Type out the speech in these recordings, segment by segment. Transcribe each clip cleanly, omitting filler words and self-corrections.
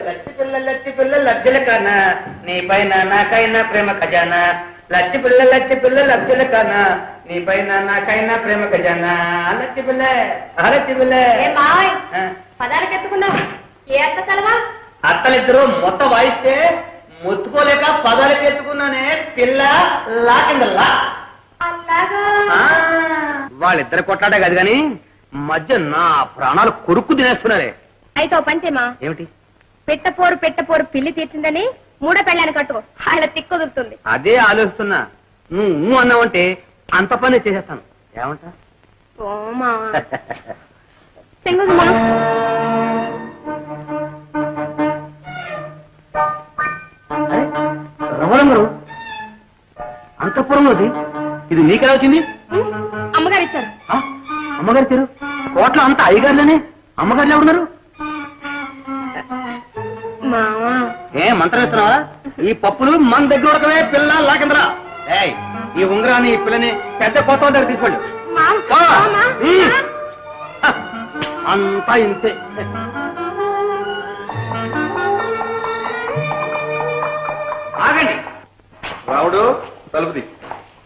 లచ్చి పిల్ల లబ్జల కానా నీ పైన నాకైనా ప్రేమ ఖజానా. లచ్చి పిల్ల లబ్జల కానా నీ పైన నాకైనా ప్రేమ ఖజానా. లచ్చి పిల్ల పదాలకు ఎత్తుకున్నావు. ఏ అత్త కలవా? అత్తలిద్దరూ మొత్తం వాయిస్తే ముత్తుకోలేక పదాలకు ఎత్తుకున్నానే పిల్ల లాకిందల్లా. వాళ్ళిద్దరు కొట్లాడే కాదు గాని మధ్య నా ప్రాణాలు కొరుక్కు తినేస్తున్నారే. అయితే ఓ పంచేమా, ఏమిటి? పెట్టపోరు పిల్లి తీర్చిందని మూడో పెళ్ళాన్ని కట్టుకో, వాళ్ళ తిక్కుదురుతుంది. అదే ఆలోచిస్తున్నా. నువ్వు అన్నావంటే అంత పని చేసేస్తాను. ఏమంటా? రమణమ్మరు అంతఃపురంలోది ఇది నీకెలా వచ్చింది? అమ్మగారు ఇచ్చారు. అమ్మగారు ఇచ్చారు? కోట్ల అంత అయ్యగారులేనే, అమ్మగారులే ఉన్నారు. ఏ మంత్రం ఇస్తున్నావా? ఈ పప్పులు మన దగ్గర ఉడకవే పిల్ల లాకిందరా. ఈ ఉంగరాన్ని ఈ పిల్లని పెద్ద కొత్త దగ్గర తీసుకోండి. అంతా ఇంతే. ఆగండి. రావుడు తలుపుది.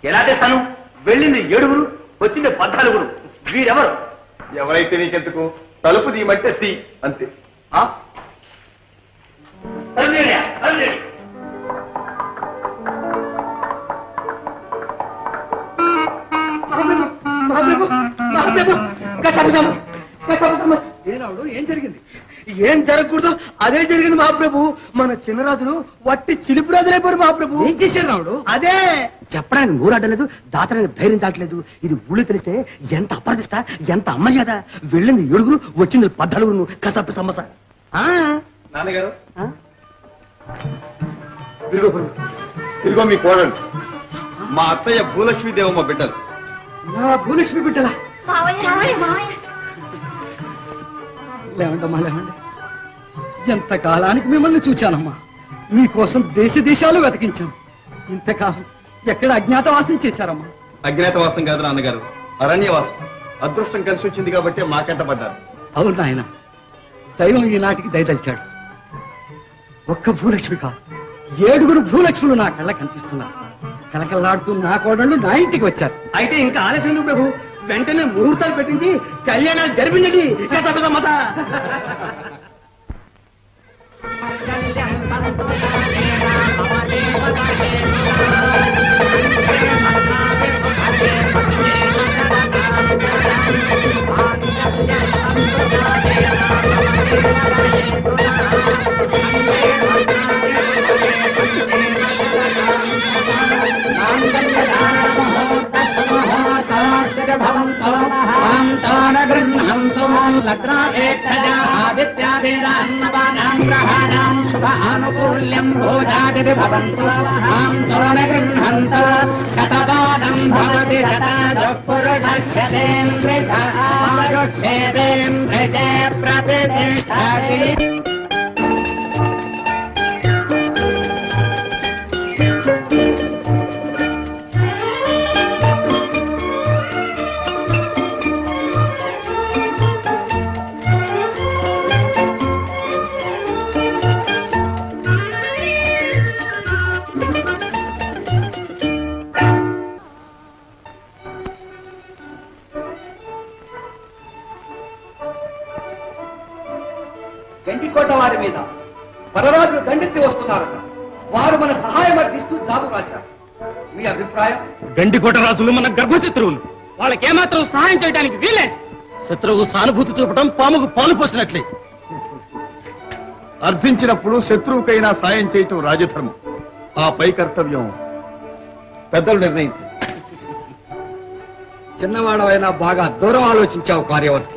ఎలా తెస్తాను? వెళ్ళింది 7, వచ్చింది 14. వీరెవరు? ఎవరైతే నీకెందుకు, తలుపు తీయమంటే తీ అంతే. ఏనాడు ఏం జరిగింది? ఏం జరగకూడదు అదే జరిగింది మహాప్రభు. మన చిన్నరాజులు వట్టి చిలుపు రాజులైపోయారు మహాప్రభు. ఏం చేశారు రావుడు? అదే చెప్పడానికి నూరాడలేదు, దాచడానికి ధైర్యం చాటలేదు. ఇది ఊళ్ళో తెలిస్తే ఎంత అప్రదిష్ట, ఎంత అమ్మయ్యద. వెళ్ళింది 7, వచ్చింది 14. కసప్ప సమస్య. నాన్నగారు ఇదిగో మీ కోడలు, మా అత్తయ్య భూలక్ష్మీదేవమ్మ బిడ్డలు. భూలక్ష్మి బిడ్డలా? లేవండమ్మా లేవండి. ఎంతకాలానికి మిమ్మల్ని చూచానమ్మా. మీకోసం దేశాలు వెతికించాం. ఇంతకాలం ఎక్కడ అజ్ఞాతవాసం చేశారమ్మా? అజ్ఞాతవాసం కాదు నాన్నగారు, అరణ్యవాసం. అదృష్టం కలిసి వచ్చింది కాబట్టి మాకెంట పడ్డారు. అవును నాయన, దైవం ఈనాటికి దయదలిచాడు. ఒక్క భూలక్ష్మి కాదు, 7 భూలక్ష్ములు నా కళ్ళ కనిపిస్తున్నారు. కలకల్లాడుతూ నా కోడళ్ళు నా ఇంటికి వచ్చారు. అయితే ఇంకా ఆలస్యం ప్రభు, వెంటనే ముహూర్తాలు పెట్టించి కళ్యాణాలు జరిపించండి. శుభానుకూల్యం భోజాది భవంతు గృహంత శతవాదం భవతి శతపురుషేంద్రియ ప్రతిష్టతి. గండికోట వారి మీద పరరాజులు దండెత్తి వస్తున్నారట. వారు మన సహాయం అర్థిస్తూ జాబు రాశారు. మీ అభిప్రాయం? గండికోట రాజులు మన గర్భశత్రువులు, వాళ్ళకేమాత్రం సహాయం చేయడానికి వీలే. శత్రువు సానుభూతి చూపడం పాముకు పాలు పోసినట్లే. అర్థించినప్పుడు శత్రువుకైనా సాయం చేయటం రాజధర్మం. ఆ పై కర్తవ్యం పెద్దలు నిర్ణయించారు. చిన్నవాడవైనా బాగా దూరం ఆలోచించావు కార్యవర్తి.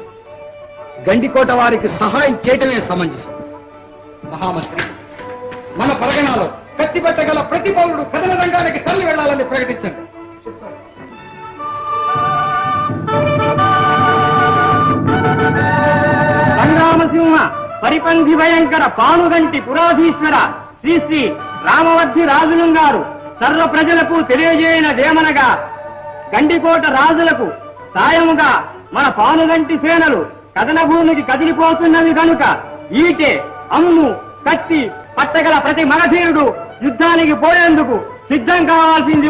గండికోట వారికి సహాయం చేయటమే సమంజసం. మహామంత్రి, మన పరగణాలో కత్తిపెట్టగల ప్రతి పౌరుడు కథన రంగానికి తరలి వెళ్లాలని ప్రకటించండి. సంగ్రామసింహ పరిపంధి భయంకర పానుగంటి పురాధీశ్వర శ్రీ శ్రీ రామవర్ధి రాజులం గారు సర్వ ప్రజలకు తెలియజేయనదేమనగా, గండికోట రాజులకు సాయముగా మన పానుగంటి సేనలు కథన భూమికి కదిలిపోతున్నవి కనుక ఈటే అమ్ము కత్తి పట్టగల ప్రతి మగధీరుడు యుద్ధానికి పోయేందుకు సిద్ధం కావాల్సింది.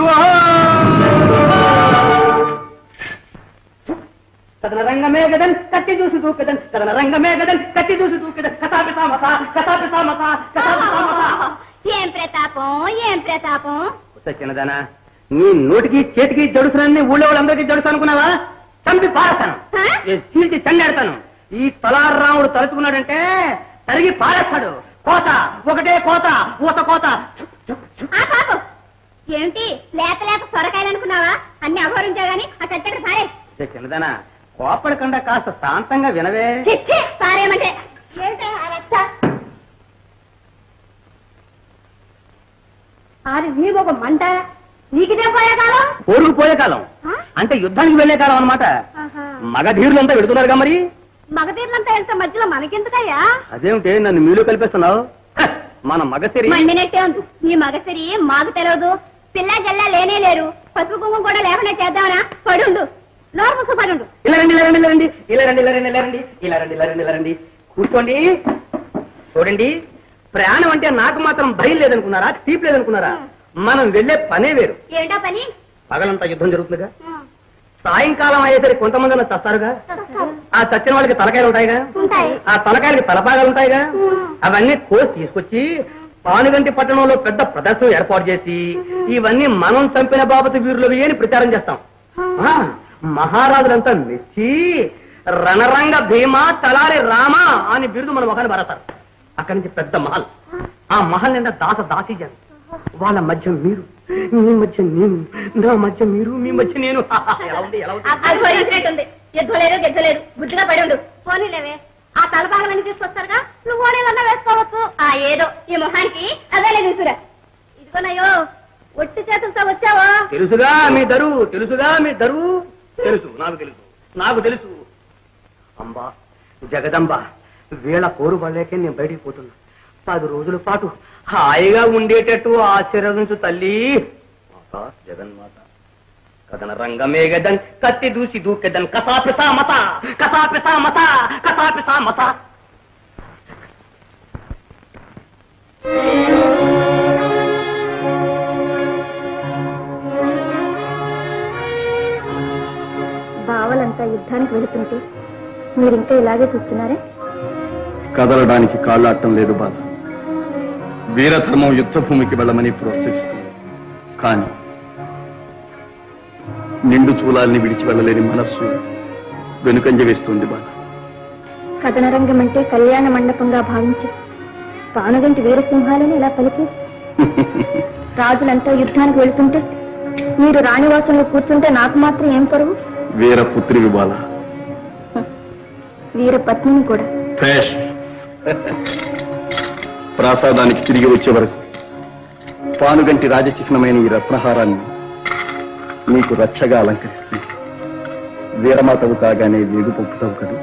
కథన రంగమే గదన్ కత్తి చూసి దూకదన్, కథన రంగమే గదన్ కత్తి చూసి దూకదన్, కథాపిసామసా కథాపిసామసా కథాపిసామసా. ఏం ప్రతాపం, ఏం ప్రతాపం. చిన్నదానా, నీ నోటికి చేతికి జడుతున్నాన్ని ఊళ్ళో వాళ్ళందరికీ జడుతా అనుకున్నావా? చంపి పారేస్తాను, చీల్చి చండెడతాను. ఈ తలారాముడు తలుచుకున్నాడంటే తరిగి పారేస్తాడు. కోత ఒకటే కోత, ఊత కోత. ఆ పాపం ఏమిటి లేక లేక సొరకాయలు అనుకున్నావా? అన్ని అఘోరించా గాని ఆ కట్టెక్కడ సారే. చిన్నదానా, కోపడకుండా కాస్త శాంతంగా వినవే. చిచ్చి సారేమంటే ఏంటే ఆ రచ్చ? అది నీ ఒక మంట, నీకిదే పోయే కాలం. పోరుకు పోయే కాలం అంటే యుద్ధానికి వెళ్లే కాలం అన్నమాట. మగధీరులంతా వెళుతున్నారుగా మరి. మగతీర్లంతా వెళ్తే మధ్యలో మనకెందుకయ్యా? అదేమిటి నన్ను మీలో కలిపేస్తున్నావు? మన మగసిరి మండినట్టే ఉంది. నీ మగసిరి మాకు తెలియదు. పిల్ల జల్లా లేనే లేరు. పసుపు కుంకుమ కూడా లేకుండా చేద్దామనా? పడుండు, నోరు ముసు పడుండు. ఇలా రండి, ఇలా రండి, ఇలా రండి, ఇలా రండి, ఇలా రండి, ఇలా రండి, ఇలా రండి, ఇలా రండి, ఇలా రండి. కూర్చోండి. చూడండి, ప్రయాణం అంటే నాకు మాత్రం భయం లేదనుకున్నారా? తీపి లేదనుకున్నారా? మనం వెళ్లే పనే వేరు. ఏంటా పని? పగలంతా యుద్ధం జరుగుతుందిగా. సాయంకాలం అయ్యేసరికి కొంతమంది అన్న చస్తారుగా. ఆ చచ్చిన వాళ్ళకి తలకాయలు ఉంటాయిగా. ఉంటాయి. ఆ తలకాయలకి తలపాగాలు ఉంటాయిగా. అవన్నీ కోసి తీసుకొచ్చి పానుగంటి పట్టణంలో పెద్ద ప్రదర్శన ఏర్పాటు చేసి ఇవన్నీ మనం చంపిన బాబతు వీరులవి అని ప్రచారం చేస్తాం. మహారాజులంతా మెచ్చి రణరంగ భీమా తలారి రామ అని బిరుదు మన మొహాన్ని భరతారు. అక్కడి నుంచి పెద్ద మహల్, ఆ మహల్ నిండా దాస దాసీజన్. వాళ్ళ మధ్య మీరు, మీ మధ్య నేను, నా మధ్య మీరు, మీ మధ్య నేను. ఎలా ఉంది, ఎలా ఉంది? యుద్ధం లేదు, గిద్ధం లేదు, బుద్ధిగా పడి ఉండు. పోనీలేవే, ఆ తలపాగలన్నీ తీసుకొస్తారుగా, నువ్వు ఓనీలన్నా వేసుకోవచ్చు. ఆ ఏదో ఈ మొహానికి అదేలే తీసుకురా. ఇదిగోనయ్యో, ఒట్టి చేతులతో వచ్చావా? తెలుసుగా మీ దరు, తెలుసుగా మీ దరు. తెలుసు, నాకు తెలుసు, నాకు తెలుసు. అంబా జగదంబ, వీళ్ళ పోరు పడలేకే నేను బయటికి పోతున్నా. 10 రోజుల పాటు హాయిగా ఉండేటట్టు ఆశీర్వదించు తల్లి. మాత జగన్మాత. కథన రంగమే గదన్ కత్తి దూసి దూకెదన్, కసాపిసా మత, కసాపిసా మత, కసాపిసా మత. బావలంతా యుద్ధానికి వెళుతుంటే మీరింకా ఇలాగే కూర్చున్నారే? కదలడానికి కాళ్ళాటం లేదు బాధ. వీరధర్మం యుద్ధ భూమికి వెళ్ళమని ప్రోత్సహిస్తుంది. కానీ నిండు చూలాల్ని విడిచి వెళ్ళలేని మనస్సు వెనుకంజ వేస్తుంది బాధ. కథనరంగం అంటే కళ్యాణ మండపంగా భావించి పానుగంటి వీరసింహాలని ఇలా పలికి రాజులంతా యుద్ధానికి వెళుతుంటే మీరు రాణివాసంలో కూర్చుంటే నాకు మాత్రం ఏం పరువు? వీరపుత్రివి బాల. వీర పత్నిని కూడా. ప్రాసాదానికి తిరిగి వచ్చే వరకు పానుగంటి రాజచిహ్నమైన ఈ రత్నహారాన్ని నీకు రక్షగా అలంకరిస్తుంది. వీరమాతవు కాగానే వేగు పంపుతావు కదా.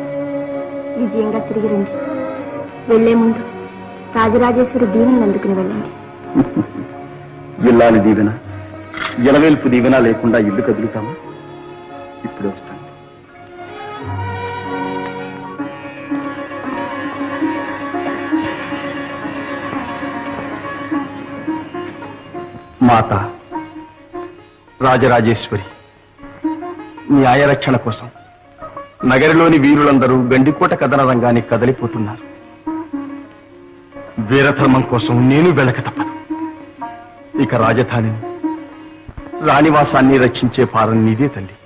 విజయంగా తిరిగి రండి. వెళ్లే ముందు రాజరాజేశ్వరి దీవెనలు అందుకుని వెళ్ళండి. ఇల్లాలి దీవెన, ఎలవేల్పు దీవెన లేకుండా ఇల్లు కదులుతామా? ఇప్పుడే వస్తాను. మాత రాజరాజేశ్వరి, న్యాయరక్షణ కోసం నగరిలోని వీరులందరూ గండికోట కథన రంగానికి కదలిపోతున్నారు. వీరధర్మం కోసం నేను వెళ్ళక తప్పదు. ఇక రాజధానిని, రాణివాసాన్ని రక్షించే భారం నీదే తల్లి.